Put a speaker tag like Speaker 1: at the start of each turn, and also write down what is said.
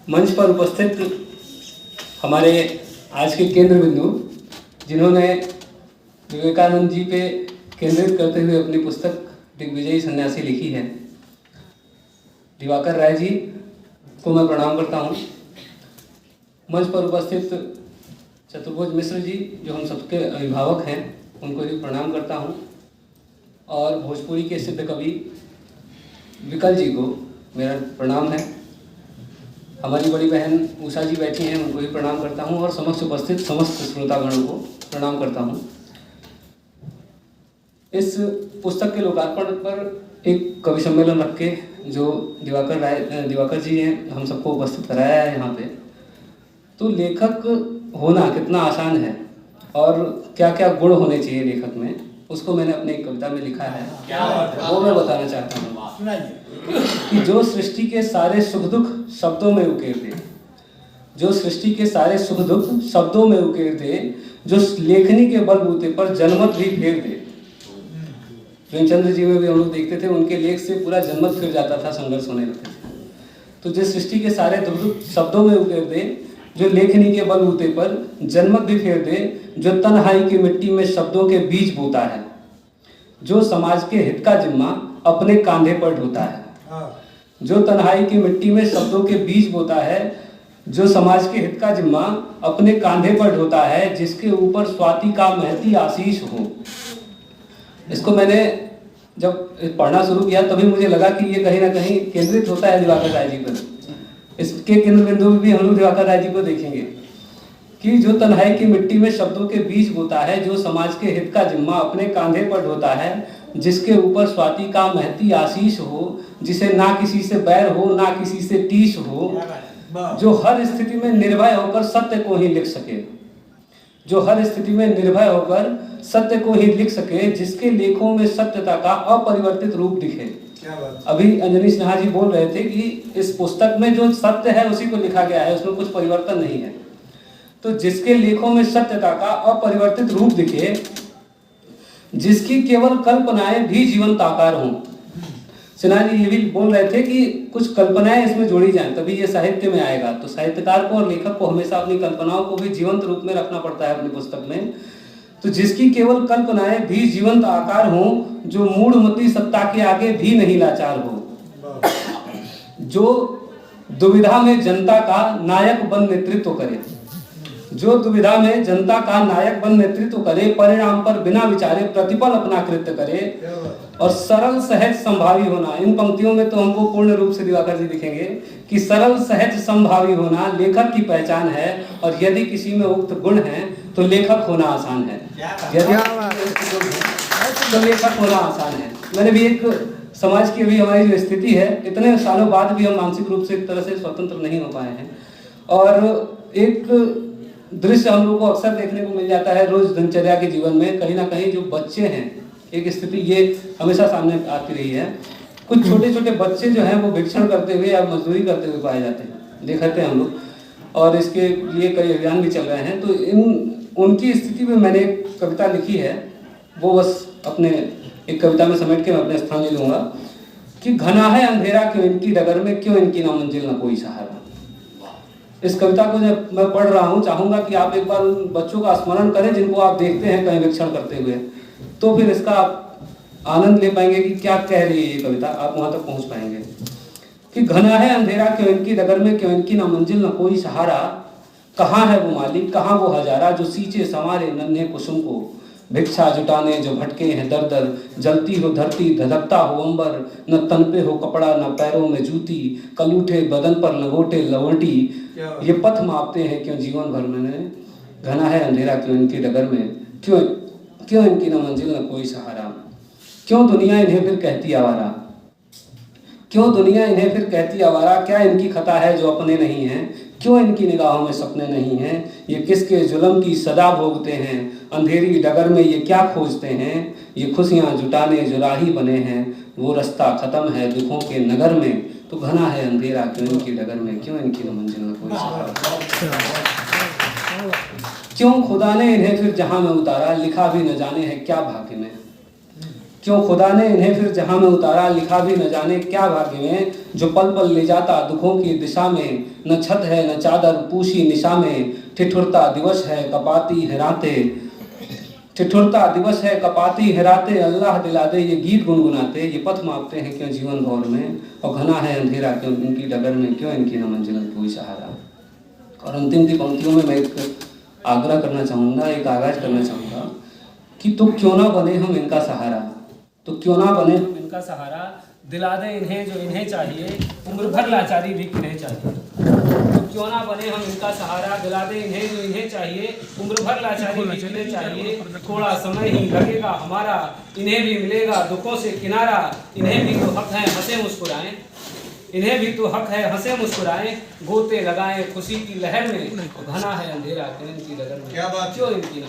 Speaker 1: मंच पर उपस्थित हमारे आज के केंद्र बिंदु, जिन्होंने विवेकानंद जी पे केंद्रित करते हुए अपनी पुस्तक दिग्विजयी सन्यासी लिखी है, दिवाकर राय जी को मैं प्रणाम करता हूँ। मंच पर उपस्थित चतुर्भुज मिश्र जी, जो हम सबके अभिभावक हैं, उनको भी प्रणाम करता हूँ। और भोजपुरी के सिद्ध कवि विकल जी को मेरा प्रणाम है। हमारी बड़ी बहन उषा जी बैठी हैं, उनको भी प्रणाम करता हूँ और समक्ष उपस्थित समस्त श्रोतागणों को प्रणाम करता हूँ। इस पुस्तक के लोकार्पण पर एक कवि सम्मेलन रख के जो दिवाकर जी ने हम सबको उपस्थित कराया है यहाँ पे, तो लेखक होना कितना आसान है और क्या क्या गुण होने चाहिए लेखक में, उसको मैंने अपनी एक कविता में लिखा है। वो मैं बताना चाहता हूँ कि जो सृष्टि के सारे सुख दुख शब्दों में उकेर दे, जो सृष्टि के सारे सुख दुख शब्दों में उकेर दे, जो लेखनी के बलबूते पर जनमत भी फेर दे। प्रेमचंद्र जी में भी हम लोग देखते थे, उनके लेख से पूरा जनमत फिर जाता था, संघर्ष होने लगते थे। तो जिस सृष्टि के सारे दुख दुख शब्दों में उकेर दे, जो लेखनी के बलबूते पर जनमत भी फेर दे, जो तन्हाई की मिट्टी में शब्दों के बीज बोता है, जो समाज के हित का जिम्मा अपने कांधे पर ढोता है, जो तन्हाई की मिट्टी में शब्दों के बीज बोता है, जो समाज के हित का जिम्मा अपने कांधे पर ढोता है, जिसके ऊपर स्वाति का महती आशीष हो। इसको मैंने जब पढ़ना शुरू किया तभी मुझे लगा कि ये कहीं ना कहीं केंद्रित होता है दिवाकर राय जी पर। इसके केंद्र बिंदु भी हम लोग दिवाकर राय जी को देखेंगे कि जो तन्हाई की मिट्टी में शब्दों के बीज बोता है, जो समाज के हित का जिम्मा अपने कांधे पर ढोता है, जिसके ऊपर स्वाति का महती आशीष हो, जिसे ना किसी से बैर हो ना किसी से टीस हो, जो हर स्थिति में निर्भय होकर सत्य को ही लिख सके, जो हर स्थिति में निर्भय होकर सत्य को ही लिख सके, जिसके लेखों में सत्यता का अपरिवर्तित रूप दिखे। अभी अंजनी सिन्हा जी बोल रहे थे कि इस पुस्तक में जो सत्य है उसी को लिखा गया है, उसमें कुछ परिवर्तन नहीं है। तो जिसके लेखों में सत्यता का अपरिवर्तित रूप दिखे, जिसकी केवल कल्पनाएं भी जीवंत आकार हों। सिन्हा जी ये भी बोल रहे थे कि कुछ कल्पनाएं इसमें जोड़ी जाएं तभी ये साहित्य में आएगा। तो साहित्यकार को और लेखक को हमेशा अपनी कल्पनाओं को भी जीवंत रूप में रखना पड़ता है अपनी पुस्तक में। तो जिसकी केवल कल्पनाएं भी जीवंत आकार हों, जो मूढ़मती सत्ता के आगे भी नहीं लाचार हो, जो दुविधा में जनता का नायक बन नेतृत्व करे, जो दुविधा में जनता का नायक बन नेतृत्व करे, परिणाम पर बिना विचारे प्रतिपल अपना कृत्य करे और सरल सहज संभावी होना। इन पंक्तियों में तो हमको पूर्ण रूप से दिवाकर जी दिखेंगे कि सरल सहज संभावी होना लेखक की पहचान है, और यदि किसी में उक्त गुण है तो लेखक होना आसान है। यदि तो लेखक होना आसान है। मैंने भी एक समाज की अभी हमारी जो स्थिति है, इतने सालों बाद भी हम मानसिक रूप से एक तरह से स्वतंत्र नहीं हो पाए हैं, और एक दृश्य हम लोग को अक्सर देखने को मिल जाता है रोज दिनचर्या के जीवन में। कहीं ना कहीं जो बच्चे हैं, एक स्थिति ये हमेशा सामने आती रही है, कुछ छोटे छोटे बच्चे जो हैं वो भिक्षण करते हुए या मजदूरी करते हुए पाए जाते हैं, देखते हैं हम लोग, और इसके लिए कई अभियान भी चल रहे हैं। तो उनकी स्थिति में मैंने एक कविता लिखी है, वो बस अपने एक कविता में समेट के मैं अपने स्थान ले लूँगा कि घना है अंधेरा क्यों इनकी डगर में, क्यों इनकी ना मंजिल ना कोई सहारा। इस कविता को जब मैं पढ़ रहा हूँ, चाहूँगा कि आप एक बार उन बच्चों का स्मरण करें जिनको आप देखते हैं कहीं भिक्षण करते हुए, तो फिर इसका आप आनंद ले पाएंगे कि क्या कह रही है ये कविता, आप वहाँ तक पहुँच पाएंगे कि घना है अंधेरा क्यों इनकी डगर में, क्यों इनकी ना मंजिल ना कोई सहारा, कहाँ है वो मालिक कहाँ वो हजारा, जो सींचे संवारे नन्हे कुसुम को, भिक्षा जुटाने जो भटके हैं दर दर, जलती हो धरती धधकता हो अंबर, न तन पे हो कपड़ा न पैरों में जूती, कल उठे बदन पर लंगोटे लवटी, ये पथ मापते हैं क्यों जीवन भर में, घना है अंधेरा क्यों इनकी डगर में, क्यों क्यों इनकी न मंजिल न कोई सहारा, क्यों दुनिया इन्हें फिर कहती आवारा, क्यों दुनिया इन्हें फिर कहती आवारा, क्या इनकी खता है जो अपने नहीं हैं, क्यों इनकी निगाहों में सपने नहीं हैं, ये किसके जुल्म की सदा भोगते हैं, अंधेरी डगर में ये क्या खोजते हैं, ये खुशियाँ जुटाने जो राही बने हैं, वो रास्ता खत्म है दुखों के नगर में, तो घना है अंधेरा क्यों इनकी डगर में, क्यों इनकी न मंजिल न कोई सहारा, क्यों खुदा ने इन्हें फिर जहां में उतारा, लिखा भी न जाने है क्या भाग्य में, क्यों खुदा ने इन्हें फिर जहां में उतारा, लिखा भी न जाने क्या भाग्य में, जो पल पल ले जाता दुखों की दिशा में। न छत है न चादर पूशी निशा में, ठिठुरता दिवस है कपाती है रातें, ठिठुरता दिवस है कपाती है रातें, अल्लाह दिला दे ये गीत गुनगुनाते, ये पथ मापते हैं क्यों जीवन भौर में, और घना है अंधेरा क्यों इनकी डगर में, क्यों इनकी न मंजिल न कोई सहारा। और अंतिम की पंक्तियों में मैं एक आग्रह करना चाहूँगा, एक आगाज करना चाहूँगा कि तो क्यों ना बने हम इनका सहारा, तो क्यों ना बने हम इनका सहारा, दिला दे इन्हें जो इन्हें चाहिए, उम्र भर लाचारी भी किन्हें चाहिए। तो क्यों ना बने हम इनका सहारा, दिला दे इन्हें जो इन्हें चाहिए, उम्र भर लाचारी भी किन्हें चाहिए। थोड़ा समय ही लगेगा हमारा, इन्हें भी मिलेगा दुखों से किनारा, इन्हें भी तो हक है हंसे मुस्कुराएं, इन्हें भी तो हक है हंसे मुस्कुराएं, गोते लगाएं खुशी की लहर में, घना है अंधेरा क्यों इनकी डगर में, क्यों इनकी।